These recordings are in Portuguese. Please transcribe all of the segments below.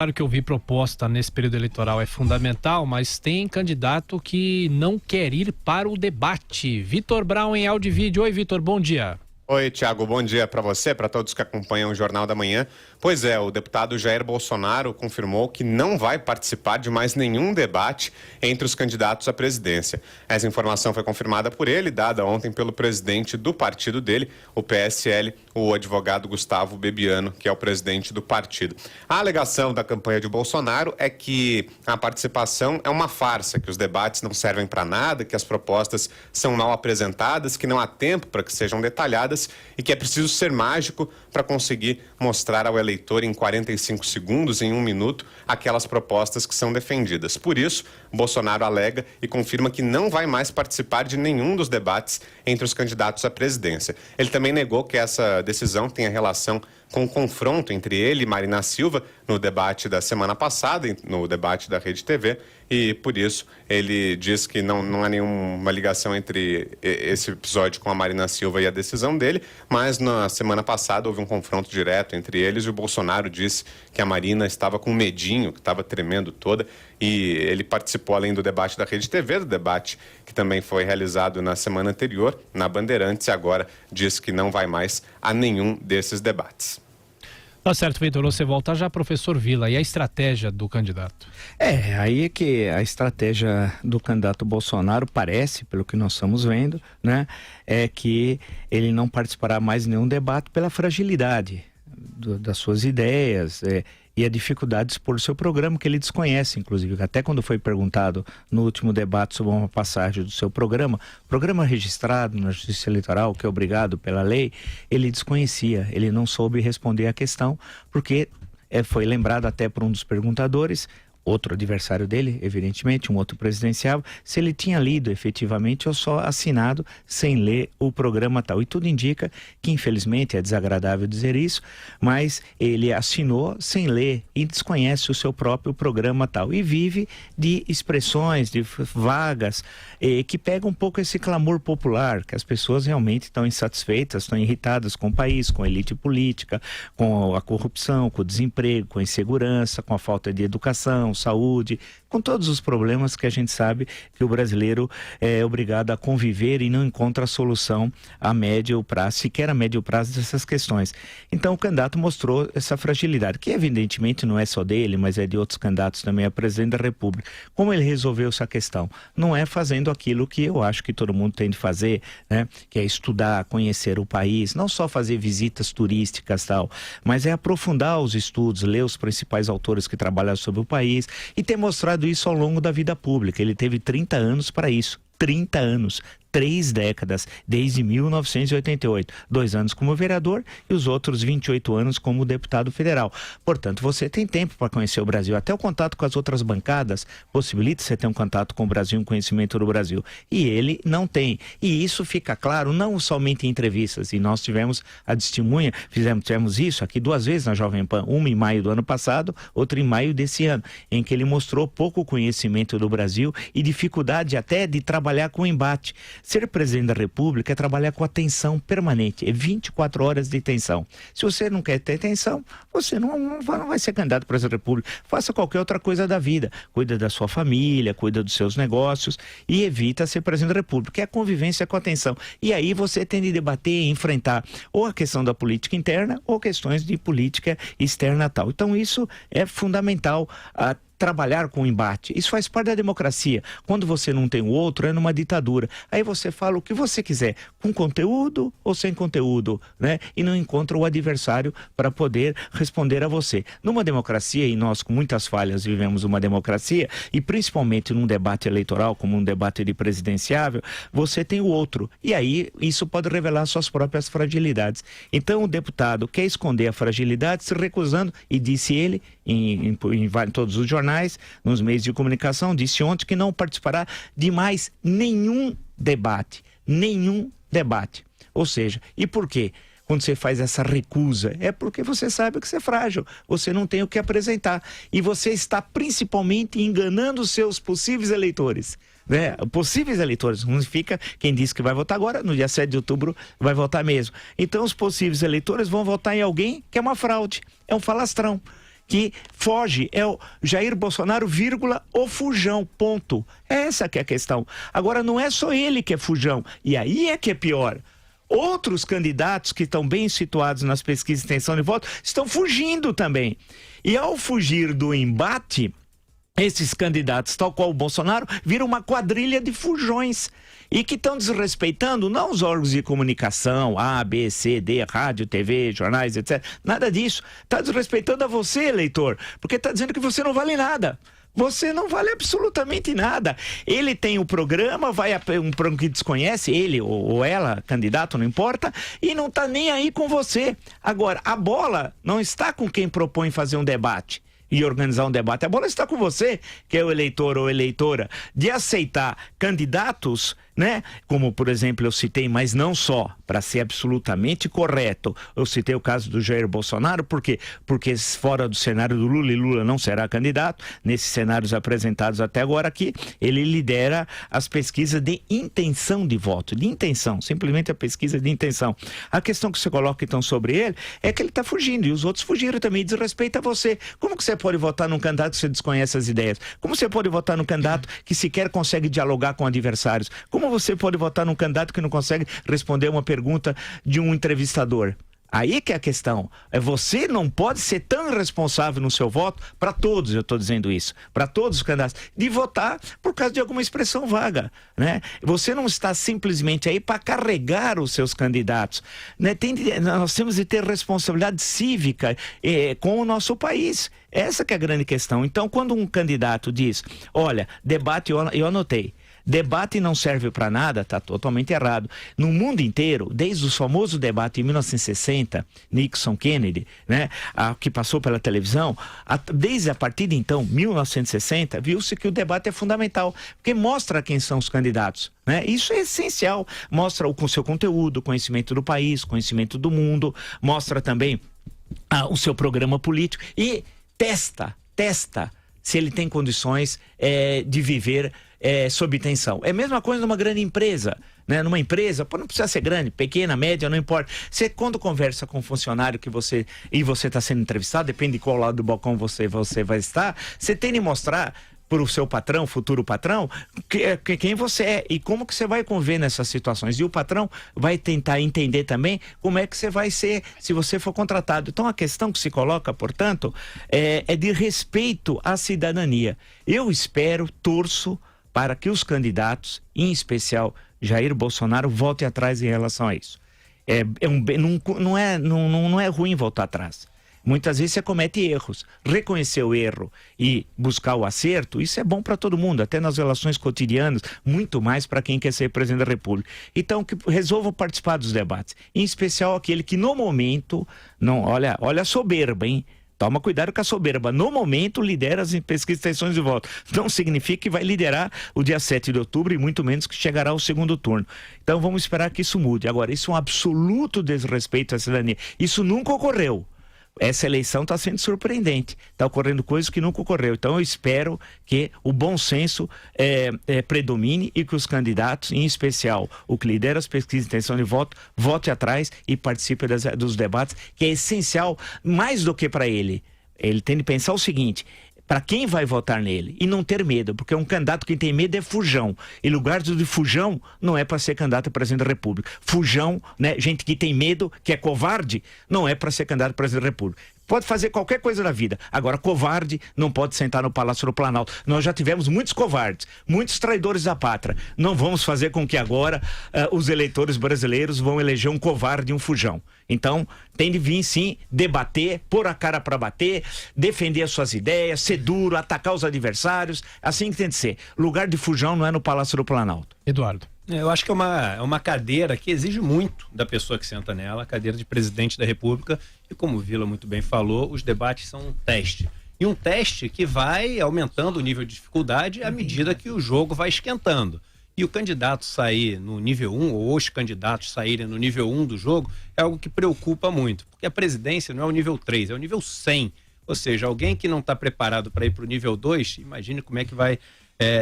Claro que ouvir proposta nesse período eleitoral é fundamental, mas tem candidato que não quer ir para o debate. Vitor Brown em áudio e vídeo. Oi, Vitor, bom dia. Oi, Thiago, bom dia para você, para todos que acompanham o Jornal da Manhã. Pois é, o deputado Jair Bolsonaro confirmou que não vai participar de mais nenhum debate entre os candidatos à presidência. Essa informação foi confirmada por ele, dada ontem pelo presidente do partido dele, o PSL, o advogado Gustavo Bebiano, que é o presidente do partido. A alegação da campanha de Bolsonaro é que a participação é uma farsa, que os debates não servem para nada, que as propostas são mal apresentadas, que não há tempo para que sejam detalhadas e que é preciso ser mágico para conseguir mostrar ao eleitor em 45 segundos, em 1 minuto, aquelas propostas que são defendidas. Por isso, Bolsonaro alega e confirma que não vai mais participar de nenhum dos debates entre os candidatos à presidência. Ele também negou que essa decisão tenha relação com o confronto entre ele e Marina Silva no debate da semana passada, no debate da Rede TV, e por isso ele diz que não há nenhuma ligação entre esse episódio com a Marina Silva e a decisão dele, mas na semana passada houve um confronto direto entre eles e o Bolsonaro disse que a Marina estava com medinho, que estava tremendo toda, e ele participou além do debate da Rede TV, do debate que também foi realizado na semana anterior, na Bandeirantes, e agora diz que não vai mais a nenhum desses debates. Tá certo, Vitor, você volta já, professor Vila, e a estratégia do candidato? Aí é que a estratégia do candidato Bolsonaro parece, pelo que nós estamos vendo, né, é que ele não participará mais de nenhum debate pela fragilidade das suas ideias, e a dificuldade de expor o seu programa, que ele desconhece, inclusive. Até quando foi perguntado no último debate sobre uma passagem do seu programa registrado na Justiça Eleitoral, que é obrigado pela lei, ele desconhecia, ele não soube responder à questão, porque foi lembrado até por um dos perguntadores, outro adversário dele, evidentemente, um outro presidenciável, se ele tinha lido efetivamente ou só assinado sem ler o programa tal. E tudo indica que, infelizmente, é desagradável dizer isso, mas ele assinou sem ler e desconhece o seu próprio programa tal. E vive de expressões, de vagas, que pegam um pouco esse clamor popular, que as pessoas realmente estão insatisfeitas, estão irritadas com o país, com a elite política, com a corrupção, com o desemprego, com a insegurança, com a falta de educação, saúde, com todos os problemas que a gente sabe que o brasileiro é obrigado a conviver e não encontra a solução a médio prazo, sequer a médio prazo dessas questões. Então o candidato mostrou essa fragilidade, que evidentemente não é só dele, mas é de outros candidatos também a presidente da República. Como ele resolveu essa questão? Não é fazendo aquilo que eu acho que todo mundo tem de fazer, né? Que é estudar, conhecer o país, não só fazer visitas turísticas e tal, mas é aprofundar os estudos, ler os principais autores que trabalham sobre o país, e ter mostrado isso ao longo da vida pública. Ele teve 30 anos para isso. 30 anos, 3 décadas, desde 1988, 2 anos como vereador e os outros 28 anos como deputado federal. Portanto, você tem tempo para conhecer o Brasil. Até o contato com as outras bancadas possibilita você ter um contato com o Brasil, um conhecimento do Brasil. E ele não tem. E isso fica claro não somente em entrevistas. E nós tivemos a testemunha, tivemos isso aqui 2 vezes na Jovem Pan, uma em maio do ano passado, outra em maio desse ano, em que ele mostrou pouco conhecimento do Brasil e dificuldade até de trabalhar com o embate. Ser presidente da República é trabalhar com atenção permanente, é 24 horas de tensão. Se você não quer ter tensão, você não vai ser candidato para essa República. Faça qualquer outra coisa da vida. Cuida da sua família, cuida dos seus negócios e evita ser presidente da República, que é a convivência com a tensão. E aí você tem de debater e enfrentar ou a questão da política interna ou questões de política externa tal. Então isso é fundamental, trabalhar com o embate. Isso faz parte da democracia. Quando você não tem o outro, é numa ditadura. Aí você fala o que você quiser, com conteúdo ou sem conteúdo, né? E não encontra o adversário para poder responder a você. Numa democracia, e nós com muitas falhas vivemos uma democracia, e principalmente num debate eleitoral, como um debate de presidenciável, você tem o outro. E aí isso pode revelar suas próprias fragilidades. Então o deputado quer esconder a fragilidade, se recusando, e disse ele, em todos os jornais, nos meios de comunicação, disse ontem que não participará de mais nenhum debate. Nenhum debate. Ou seja, e por quê? Quando você faz essa recusa, é porque você sabe que você é frágil, você não tem o que apresentar. E você está principalmente enganando os seus possíveis eleitores. Né? Possíveis eleitores, não significa quem disse que vai votar agora, no dia 7 de outubro vai votar mesmo. Então os possíveis eleitores vão votar em alguém que é uma fraude, é um falastrão, que foge, é o Jair Bolsonaro, vírgula, o fujão, ponto. Essa que é a questão. Agora, não é só ele que é fujão, e aí é que é pior. Outros candidatos que estão bem situados nas pesquisas de intenção de voto estão fugindo também. E ao fugir do embate, esses candidatos, tal qual o Bolsonaro, viram uma quadrilha de fujões e que estão desrespeitando não os órgãos de comunicação, A, B, C, D, rádio, TV, jornais, etc. Nada disso. Está desrespeitando a você, eleitor, porque está dizendo que você não vale nada. Você não vale absolutamente nada. Ele tem o programa, vai um programa que desconhece, ele ou ela, candidato, não importa, e não está nem aí com você. Agora, a bola não está com quem propõe fazer um debate e organizar um debate. A bola está com você, que é o eleitor ou eleitora, de aceitar candidatos, né? Como, por exemplo, eu citei, mas não só, para ser absolutamente correto, eu citei o caso do Jair Bolsonaro, por quê? Porque fora do cenário do Lula, e Lula não será candidato, nesses cenários apresentados até agora aqui, ele lidera as pesquisas de intenção de voto, de intenção, simplesmente a pesquisa de intenção. A questão que você coloca então sobre ele é que ele está fugindo, e os outros fugiram também, desrespeita você. Como que você pode votar num candidato que você desconhece as ideias? Como você pode votar num candidato que sequer consegue dialogar com adversários? Como você pode votar num candidato que não consegue responder uma pergunta de um entrevistador? Aí que é a questão. Você não pode ser tão irresponsável no seu voto, para todos, eu estou dizendo isso, para todos os candidatos, de votar por causa de alguma expressão vaga, né? Você não está simplesmente aí para carregar os seus candidatos, né? Nós temos de ter responsabilidade cívica com o nosso país. Essa que é a grande questão. Então, quando um candidato diz, olha, debate, eu anotei, debate não serve para nada, está totalmente errado. No mundo inteiro, desde o famoso debate em 1960, Nixon-Kennedy, né, que passou pela televisão, desde a partir de então, 1960, viu-se que o debate é fundamental, porque mostra quem são os candidatos, né? Isso é essencial. Mostra o seu conteúdo, conhecimento do país, conhecimento do mundo, mostra também o seu programa político e testa se ele tem condições de viver sob tensão. É a mesma coisa numa grande empresa, né? Numa empresa, não precisa ser grande, pequena, média, não importa. Você, quando conversa com um funcionário que você está sendo entrevistado, depende de qual lado do balcão você vai estar, você tem de mostrar para o seu patrão, futuro patrão, quem você é e como que você vai conviver nessas situações. E o patrão vai tentar entender também como é que você vai ser se você for contratado. Então a questão que se coloca, portanto, é de respeito à cidadania. Eu espero, torço para que os candidatos, em especial Jair Bolsonaro, voltem atrás em relação a isso. Não é ruim voltar atrás. Muitas vezes você comete erros. Reconhecer o erro e buscar o acerto, isso é bom para todo mundo, até nas relações cotidianas, muito mais para quem quer ser presidente da República. Então, que resolvam participar dos debates. Em especial aquele que no momento, olha a soberba, hein? Toma cuidado com a soberba. No momento, lidera as pesquisas de intenções de voto. Não significa que vai liderar o dia 7 de outubro e muito menos que chegará ao segundo turno. Então, vamos esperar que isso mude. Agora, isso é um absoluto desrespeito à cidadania. Isso nunca ocorreu. Essa eleição está sendo surpreendente. Está ocorrendo coisas que nunca ocorreu. Então, eu espero que o bom senso predomine e que os candidatos, em especial o que lidera as pesquisas de intenção de voto, vote atrás e participe dos debates, que é essencial, mais do que para ele. Ele tem de pensar o seguinte: para quem vai votar nele e não ter medo, porque um candidato que tem medo é fujão. Em lugar de fujão, não é para ser candidato a presidente da República. Fujão, né, gente que tem medo, que é covarde, não é para ser candidato a presidente da República. Pode fazer qualquer coisa na vida. Agora, covarde não pode sentar no Palácio do Planalto. Nós já tivemos muitos covardes, muitos traidores da pátria. Não vamos fazer com que agora os eleitores brasileiros vão eleger um covarde e um fujão. Então, tem de vir sim, debater, pôr a cara para bater, defender as suas ideias, ser duro, atacar os adversários. Assim que tem de ser. Lugar de fujão não é no Palácio do Planalto. Eduardo. Eu acho que é uma cadeira que exige muito da pessoa que senta nela, a cadeira de presidente da República. E como o Vila muito bem falou, os debates são um teste. E um teste que vai aumentando o nível de dificuldade à medida que o jogo vai esquentando. E o candidato sair no nível 1, ou os candidatos saírem no nível 1 do jogo, é algo que preocupa muito. Porque a presidência não é o nível 3, é o nível 100. Ou seja, alguém que não está preparado para ir para o nível 2, imagine como é que vai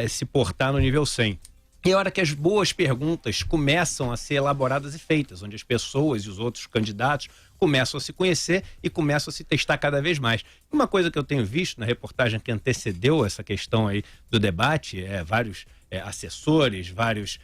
se portar no nível 100. E a hora que as boas perguntas começam a ser elaboradas e feitas, onde as pessoas e os outros candidatos começam a se conhecer e começam a se testar cada vez mais. Uma coisa que eu tenho visto na reportagem que antecedeu essa questão aí do debate, vários assessores, vários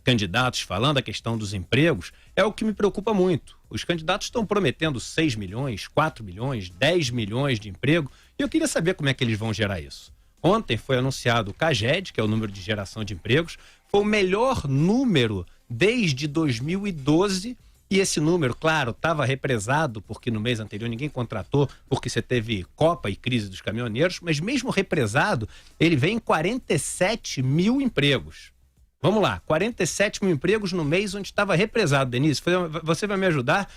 candidatos falando a questão dos empregos, é o que me preocupa muito. Os candidatos estão prometendo 6 milhões, 4 milhões, 10 milhões de emprego, e eu queria saber como é que eles vão gerar isso. Ontem foi anunciado o CAGED, que é o número de geração de empregos, foi o melhor número desde 2012, e esse número, claro, estava represado, porque no mês anterior ninguém contratou, porque você teve Copa e crise dos caminhoneiros, mas mesmo represado, ele vem em 47 mil empregos. Vamos lá, 47 mil empregos no mês onde estava represado, Denise. Você vai me ajudar?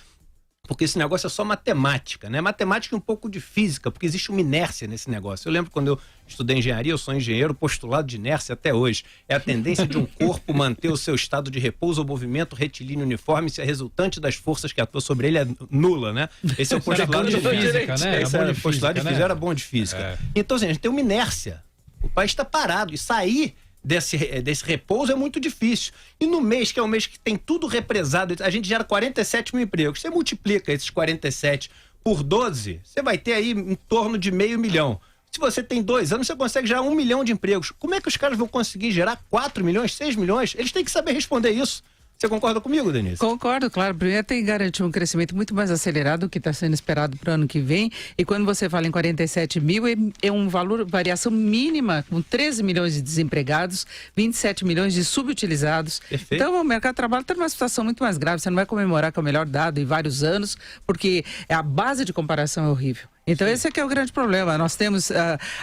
Porque esse negócio é só matemática, né? Matemática e um pouco de física, porque existe uma inércia nesse negócio. Eu lembro quando eu estudei engenharia, eu sou engenheiro, postulado de inércia até hoje. É a tendência de um corpo manter o seu estado de repouso ou movimento retilíneo uniforme se a resultante das forças que atuam sobre ele é nula, né? Esse é o postulado de física, né? Esse é o postulado de física, era bom de física. Então, assim, a gente tem uma inércia. O país está parado. E sair desse repouso é muito difícil. E no mês, que é um mês que tem tudo represado, a gente gera 47 mil empregos. Você multiplica esses 47 por 12, você vai ter aí em torno de 500 mil. Se você tem 2 anos, você consegue gerar 1 milhão de empregos. Como é que os caras vão conseguir gerar 4 milhões, 6 milhões? Eles têm que saber responder isso. Você concorda comigo, Denise? Concordo, claro. Primeiro tem que garantir um crescimento muito mais acelerado do que está sendo esperado para o ano que vem. E quando você fala em 47 mil, é um valor, variação mínima, com 13 milhões de desempregados, 27 milhões de subutilizados. Perfeito. Então o mercado de trabalho está numa situação muito mais grave. Você não vai comemorar com o melhor dado em vários anos, porque a base de comparação é horrível. Então esse é que é o grande problema. Nós temos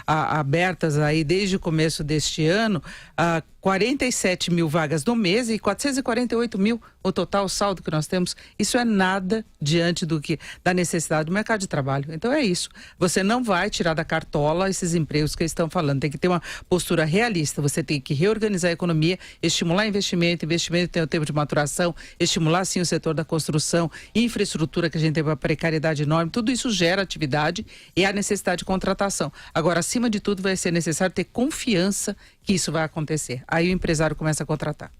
abertas aí desde o começo deste ano 47 mil vagas no mês e 448 mil o total saldo que nós temos. Isso é nada diante da necessidade do mercado de trabalho. Então é isso. Você não vai tirar da cartola esses empregos que eles estão falando. Tem que ter uma postura realista. Você tem que reorganizar a economia, estimular investimento tem o tempo de maturação, estimular sim o setor da construção, infraestrutura que a gente tem uma precariedade enorme. Tudo isso gera atividade e a necessidade de contratação. Agora, acima de tudo, vai ser necessário ter confiança que isso vai acontecer. Aí o empresário começa a contratar.